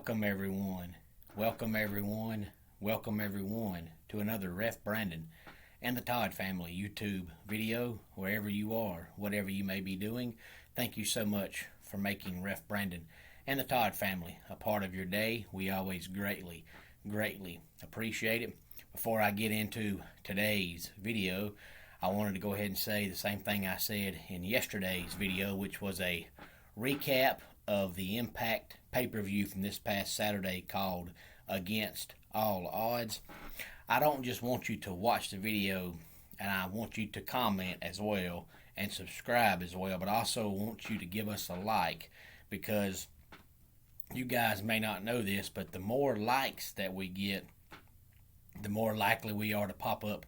Welcome everyone, welcome everyone, welcome everyone to another Ref Brandon and the Todd family YouTube video, wherever you are, whatever you may be doing. Thank you so much for making Ref Brandon and the Todd family a part of your day. We always greatly appreciate it. Before I get into today's video, I wanted to go ahead and say the same thing I said in yesterday's video, which was a recap of the Impact pay-per-view from this past Saturday called Against All Odds. I don't just want you to watch the video, and I want you to comment as well and subscribe as well, but I also want you to give us a like, because you guys may not know this, but the more likes that we get, the more likely we are to pop up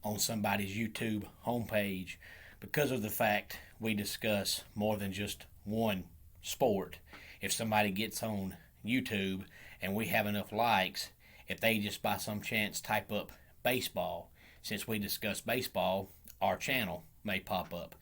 on somebody's YouTube homepage, because of the fact we discuss more than just one sport. If somebody gets on YouTube and we have enough likes, if they just by some chance type up baseball, since we discuss baseball, our channel may pop up.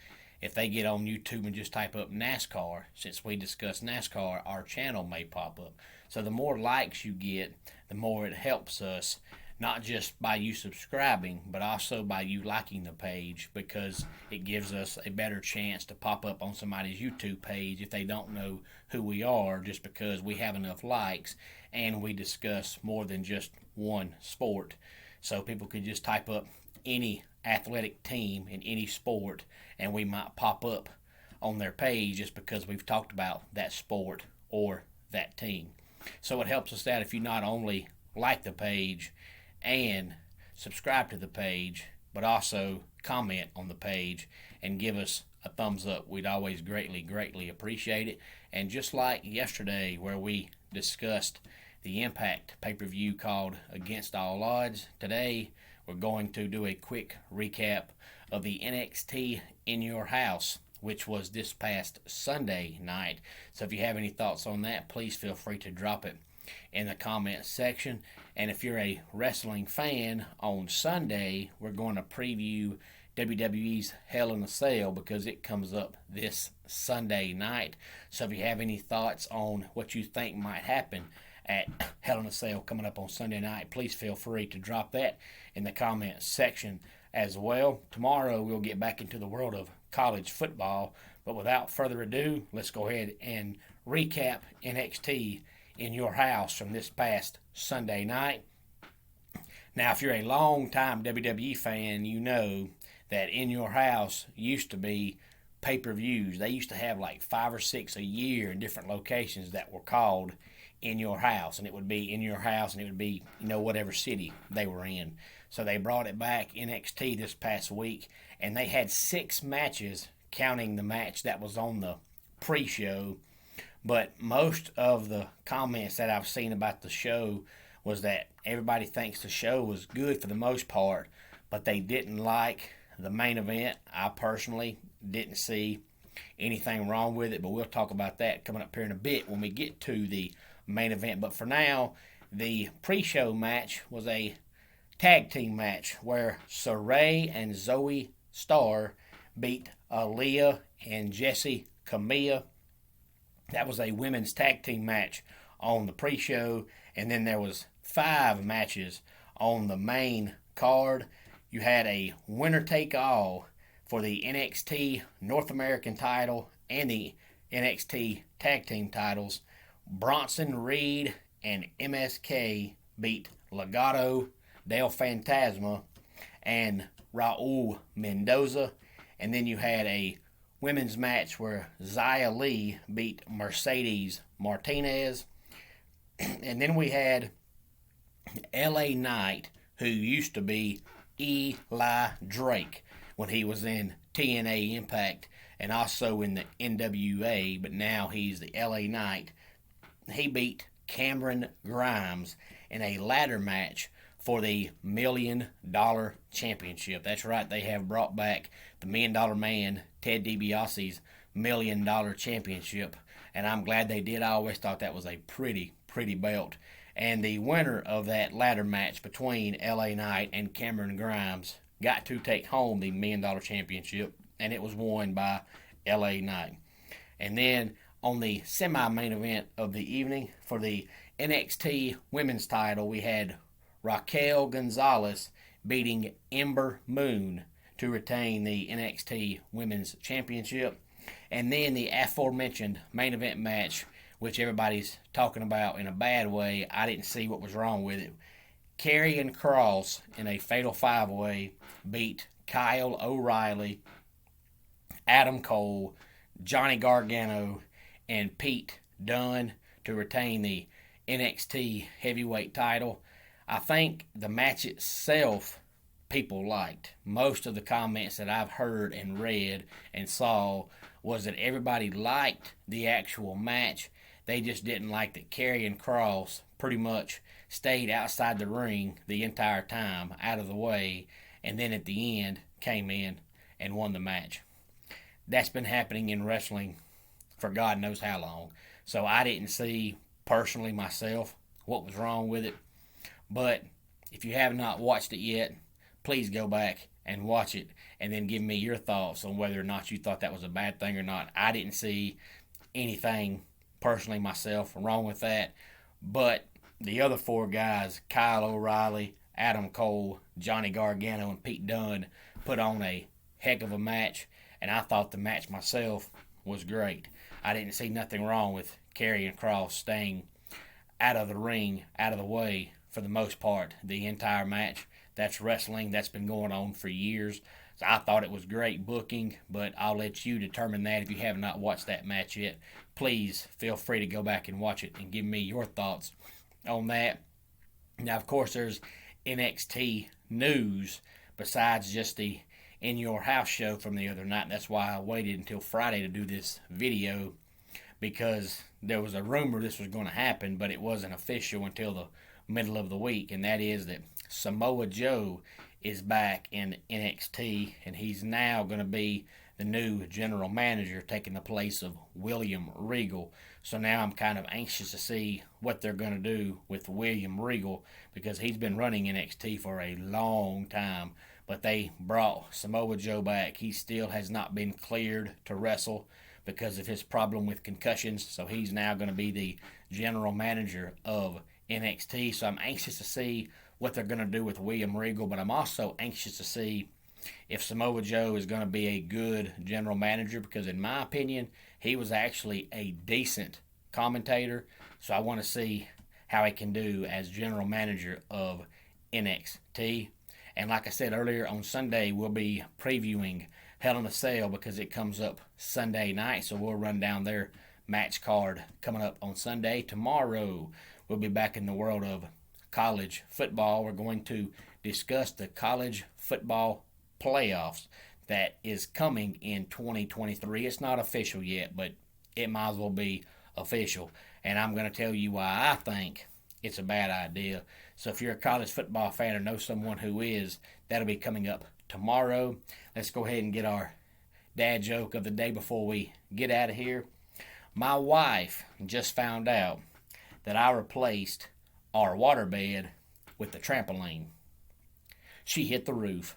If they get on YouTube and just type up NASCAR, since we discuss NASCAR, our channel may pop up. So the more likes you get, the more it helps us, not just by you subscribing, but also by you liking the page, because it gives us a better chance to pop up on somebody's YouTube page if they don't know who we are, just because we have enough likes and we discuss more than just one sport. So people could just type up any athletic team in any sport and we might pop up on their page just because we've talked about that sport or that team. So it helps us out if you not only like the page and subscribe to the page, but also comment on the page and give us a thumbs up. We'd always greatly appreciate it. And just like yesterday, where we discussed the Impact pay-per-view called Against All Odds, today we're going to do a quick recap of the NXT In Your House, which was this past Sunday night. So if you have any thoughts on that, please feel free to drop it in the comment section. And if you're a wrestling fan, on Sunday we're going to preview WWE's Hell in a Cell, because it comes up this Sunday night. So if you have any thoughts on what you think might happen at Hell in a Cell coming up on Sunday night, please feel free to drop that in the comment section as well. Tomorrow we'll get back into the world of college football, but without further ado, let's go ahead and recap NXT In Your House from this past Sunday night. Now, if you're a long-time WWE fan, you know that In Your House used to be pay-per-views. They used to have like 5 or 6 a year in different locations that were called In Your House, and it would be In Your House, and it would be, whatever city they were in. So they brought it back, NXT, this past week, and they had 6 matches, counting the match that was on the pre-show. But most of the comments that I've seen about the show was that everybody thinks the show was good for the most part, but they didn't like the main event. I personally didn't see anything wrong with it, but we'll talk about that coming up here in a bit when we get to the main event. But for now, the pre-show match was a tag team match where Saray and Zoe Starr beat Aaliyah and Jessi Kamea. That was a women's tag team match on the pre-show, and then there was 5 matches on the main card. You had a winner-take-all for the NXT North American title and the NXT tag team titles. Bronson Reed and MSK beat Legado del Fantasma and Raul Mendoza. And then you had a women's match where Xia Li beat Mercedes Martinez. And then we had LA Knight, who used to be Eli Drake when he was in TNA Impact and also in the NWA, but now he's the LA Knight. He beat Cameron Grimes in a ladder match for the $1 Million Championship. That's right, they have brought back the $1 Million Man, Ted DiBiase's $1 Million Championship, and I'm glad they did. I always thought that was a pretty belt. And the winner of that ladder match between LA Knight and Cameron Grimes got to take home the $1 Million Championship, and it was won by LA Knight. And then on the semi-main event of the evening for the NXT women's title, we had Raquel Gonzalez beating Ember Moon to retain the NXT Women's Championship. And then the aforementioned main event match, which everybody's talking about in a bad way. I didn't see what was wrong with it. Karrion Kross in a fatal 5-way beat Kyle O'Reilly, Adam Cole, Johnny Gargano, and Pete Dunne to retain the NXT heavyweight title. I think the match itself people liked. Most of the comments that I've heard and read and saw was that everybody liked the actual match. They just didn't like that Karrion Kross pretty much stayed outside the ring the entire time, out of the way, and then at the end came in and won the match. That's been happening in wrestling for God knows how long. So I didn't see personally myself what was wrong with it. But if you have not watched it yet, please go back and watch it and then give me your thoughts on whether or not you thought that was a bad thing or not. I didn't see anything personally myself wrong with that. But the other four guys, Kyle O'Reilly, Adam Cole, Johnny Gargano, and Pete Dunne, put on a heck of a match. And I thought the match myself was great. I didn't see nothing wrong with Karrion Kross staying out of the ring, out of the way for the most part, the entire match. That's wrestling. That's been going on for years. So I thought it was great booking, but I'll let you determine that if you have not watched that match yet. Please feel free to go back and watch it and give me your thoughts on that. Now, of course, there's NXT news besides just the In Your House show from the other night. That's why I waited until Friday to do this video, because there was a rumor this was going to happen, but it wasn't official until the middle of the week, and that is that Samoa Joe is back in NXT, and he's now going to be the new general manager, taking the place of William Regal. So now I'm kind of anxious to see what they're going to do with William Regal, because he's been running NXT for a long time. But they brought Samoa Joe back. He still has not been cleared to wrestle because of his problem with concussions. So he's now going to be the general manager of NXT. So I'm anxious to see what they're going to do with William Regal. But I'm also anxious to see if Samoa Joe is going to be a good general manager, because in my opinion, he was actually a decent commentator. So I want to see how he can do as general manager of NXT. And like I said earlier, on Sunday, we'll be previewing Hell in a Cell because it comes up Sunday night. So we'll run down their match card coming up on Sunday. Tomorrow, we'll be back in the world of college football. We're going to discuss the college football playoffs that is coming in 2023. It's not official yet, but it might as well be official. And I'm going to tell you why I think it's a bad idea. So if you're a college football fan or know someone who is, that'll be coming up tomorrow. Let's go ahead and get our dad joke of the day before we get out of here. My wife just found out that I replaced our waterbed with the trampoline. She hit the roof.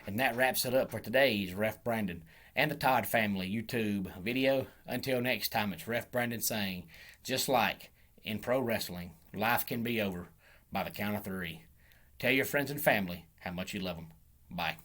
And that wraps it up for today's Ref Brandon and the Todd Family YouTube video. Until next time, it's Ref Brandon saying, just like in pro wrestling, life can be over by the count of 3. Tell your friends and family how much you love them. Bye.